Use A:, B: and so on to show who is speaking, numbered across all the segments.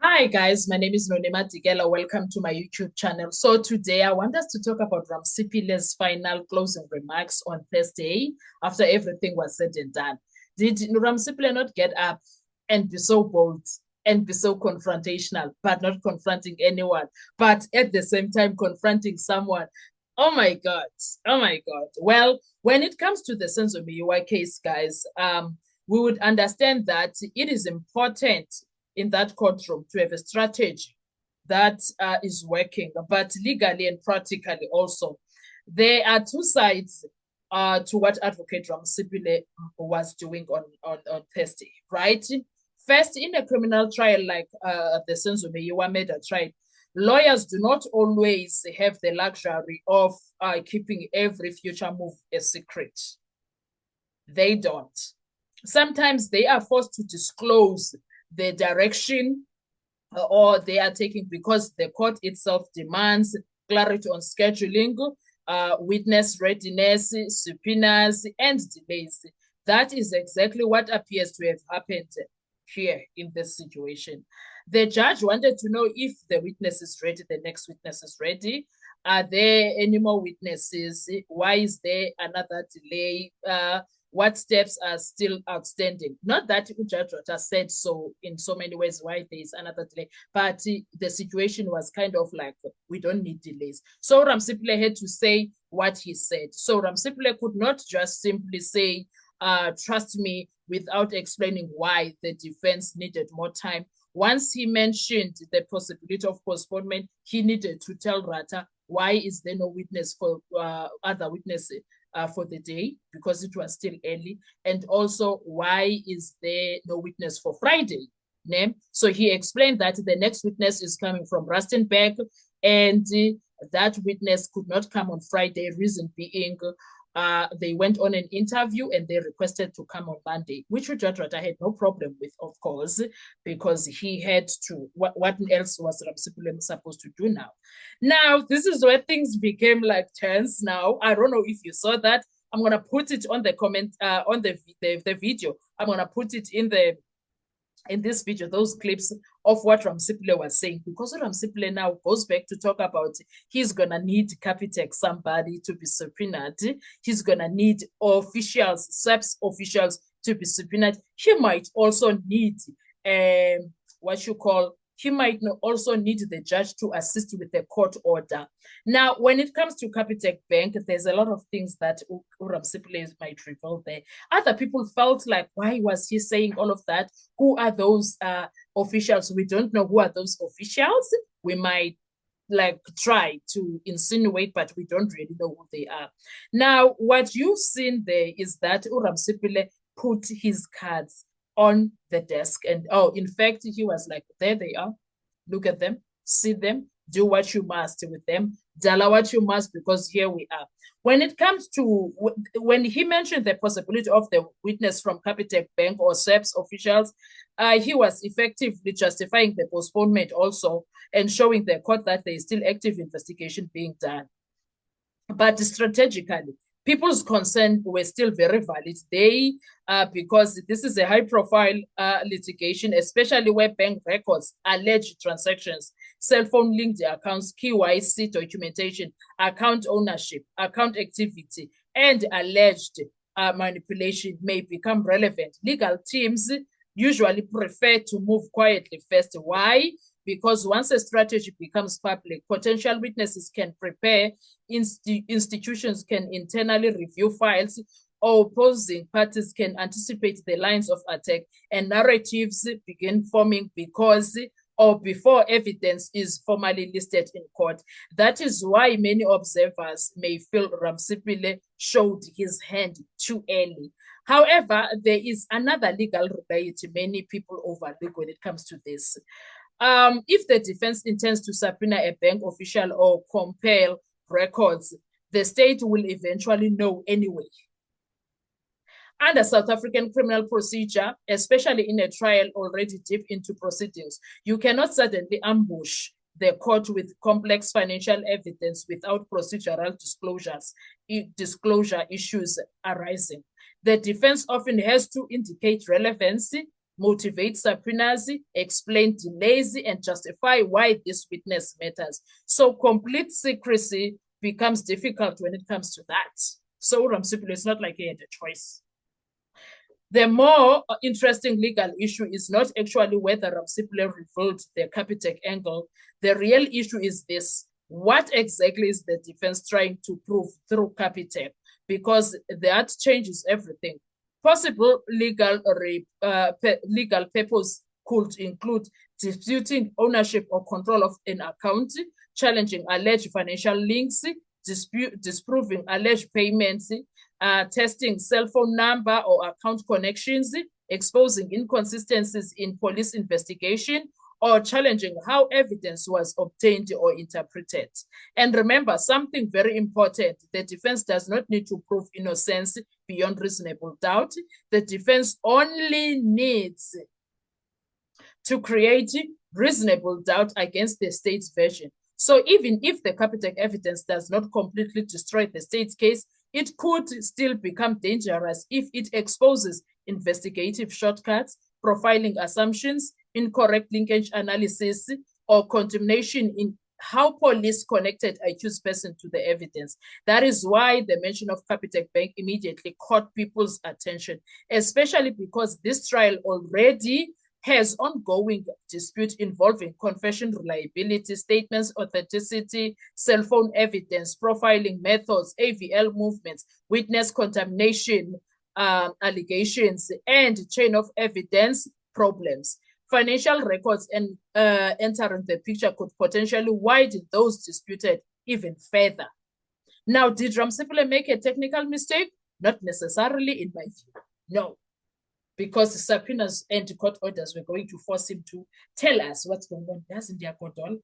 A: Hi guys, my name is Nonema Tigela. Welcome to my YouTube channel. So today I want us to talk about Ramsipile's final closing remarks on Thursday after everything was said and done. Did Ramsipile not get up and be so bold and be so confrontational, but not confronting anyone, but at the same time confronting someone? Oh my God. Oh my God. Well, when it comes to the Senzo Miwa case, guys, we would understand that it is important in that courtroom to have a strategy that is working, but legally and practically also. There are two sides to what Advocate Ramsipile was doing on Thursday, right? First, in a criminal trial like the Senzo Meyiwa murder trial, lawyers do not always have the luxury of keeping every future move a secret. They don't. Sometimes they are forced to disclose the direction or they are taking because the court itself demands clarity on scheduling, witness readiness, subpoenas, and delays. That is exactly what appears to have happened here in this situation. The judge wanted to know if the witness is ready, the next witness is ready. Are there any more witnesses? Why is there another delay? What steps are still outstanding? Not that Judge Rota said so in so many ways why there is another delay, but the situation was kind of like, we don't need delays. So Ramsipile had to say what he said. So Ramsipile could not just simply say, trust me, without explaining why the defense needed more time. Once he mentioned the possibility of postponement, he needed to tell Rata why is there no witness for other witnesses for the day because it was still early, and also why is there no witness for Friday. So he explained that the next witness is coming from Rustenburg, and that witness could not come on Friday, reason being they went on an interview and they requested to come on Monday, which Judge Rata had no problem with, of course, because he had to. What else was Ramsipulem supposed to do now? Now, this is where things became like tense now. I don't know if you saw that. I'm gonna put it on the comment on the video. I'm gonna put it in this video, those clips of what Ramsipile was saying, because Ramsipile now goes back to talk about he's going to need Capitec somebody to be subpoenaed. He's going to need officials, SEPS officials to be subpoenaed. He might also need what you call he might also need the judge to assist with the court order. Now, when it comes to Capitec Bank, there's a lot of things that Ramsipile might reveal there. Other people felt like, why was he saying all of that? Who are those officials? We don't know who are those officials. We might like try to insinuate, but we don't really know who they are. Now, what you've seen there is that Ramsipile put his cards on the desk. And in fact, he was like, there they are. Look at them, see them, do what you must with them, Dala what you must, because here we are. When it comes to, when he mentioned the possibility of the witness from Capitec Bank or SEPS officials, he was effectively justifying the postponement also and showing the court that there is still active investigation being done. But strategically, people's concern were still very valid. They, because this is a high profile litigation, especially where bank records, alleged transactions, cell phone linked accounts, KYC documentation, account ownership, account activity, and alleged manipulation may become relevant. Legal teams usually prefer to move quietly first. Why? Because once a strategy becomes public, potential witnesses can prepare, institutions can internally review files, or opposing parties can anticipate the lines of attack, and narratives begin forming because or before evidence is formally listed in court. That is why many observers may feel Ramsipile showed his hand too early. However, there is another legal reality many people overlook when it comes to this. If the defense intends to subpoena a bank official or compel records, the state will eventually know anyway. Under South African criminal procedure, especially in a trial already deep into proceedings, you cannot suddenly ambush the court with complex financial evidence without procedural disclosure issues arising. The defense often has to indicate relevancy, motivate subpoenas, explain delays, and justify why this witness matters. So complete secrecy becomes difficult when it comes to that. So Ramsipilo, it's not like he had a choice. The more interesting legal issue is not actually whether Ramsipilo revealed the Capitec angle. The real issue is this: what exactly is the defense trying to prove through Capitec? Because that changes everything. Possible legal purpose could include disputing ownership or control of an account, challenging alleged financial links, disproving alleged payments, testing cell phone number or account connections, exposing inconsistencies in police investigation, or challenging how evidence was obtained or interpreted. And remember something very important: the defense does not need to prove innocence beyond reasonable doubt. The defense only needs to create reasonable doubt against the state's version. So even if the Capitec evidence does not completely destroy the state's case, it could still become dangerous if it exposes investigative shortcuts, profiling assumptions, incorrect linkage analysis, or condemnation in how police connected accused person to the evidence. That is why the mention of Capitec Bank immediately caught people's attention, especially because this trial already has ongoing dispute involving confession reliability, statements authenticity, cell phone evidence, profiling methods, AVL movements, witness contamination allegations, and chain of evidence problems. Financial records and entering the picture could potentially widen those disputed even further. Now, did Ramsipilo make a technical mistake? Not necessarily, in my view. No. Because the subpoenas and court orders were going to force him to tell us what's going on. Doesn't there, Kodol?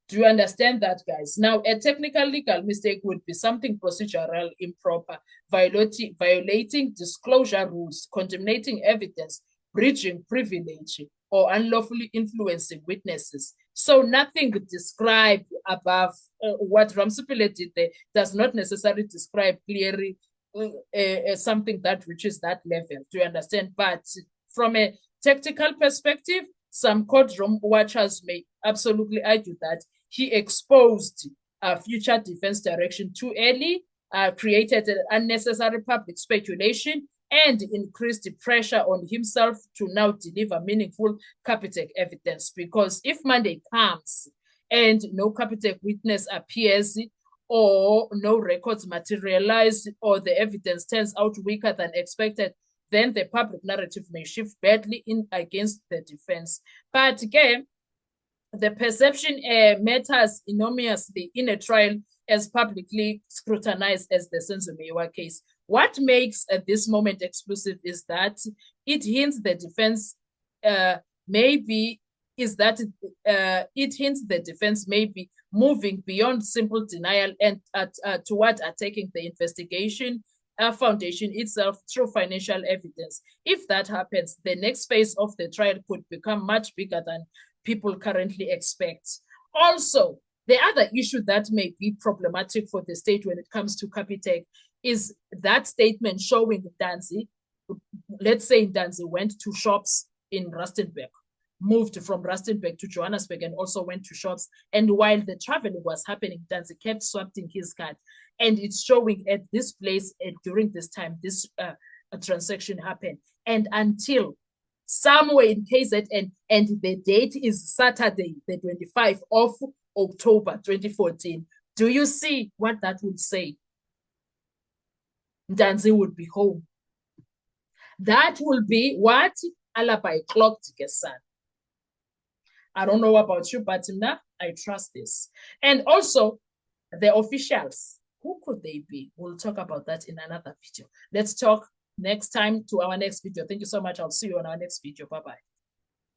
A: Do you understand that, guys? Now, a technical legal mistake would be something procedural improper, violating disclosure rules, contaminating evidence, breaching privilege, or unlawfully influencing witnesses. So nothing described above what Ramsipilo did there does not necessarily describe clearly something that reaches that level. Do you understand? But from a tactical perspective, some courtroom watchers may absolutely argue that he exposed future defense direction too early, created an unnecessary public speculation, and increased the pressure on himself to now deliver meaningful Capitec evidence. Because if Monday comes and no Capitec witness appears, or no records materialize, or the evidence turns out weaker than expected, then the public narrative may shift badly in against the defense. But again, the perception matters enormously in a trial as publicly scrutinized as the Senzo case. What makes this moment exclusive is that it hints the defense the defense may be moving beyond simple denial and toward attacking the investigation foundation itself through financial evidence. If that happens, the next phase of the trial could become much bigger than people currently expect. Also, the other issue that may be problematic for the state when it comes to Capitec is that statement showing Ntanzi, let's say Ntanzi went to shops in Rustenburg, moved from Rustenburg to Johannesburg and also went to shops. And while the traveling was happening, Ntanzi kept swiping his card. And it's showing at this place during this time, this transaction happened. And until somewhere in KZN, and the date is Saturday, the 25th of October 2014. Do you see what that would say? Ntanzi would be home. That will be what? Alibi clocked Gesan. I don't know about you, but now I trust this. And also, the officials, who could they be? We'll talk about that in another video. Let's talk next time to our next video. Thank you so much. I'll see you on our next video. Bye-bye.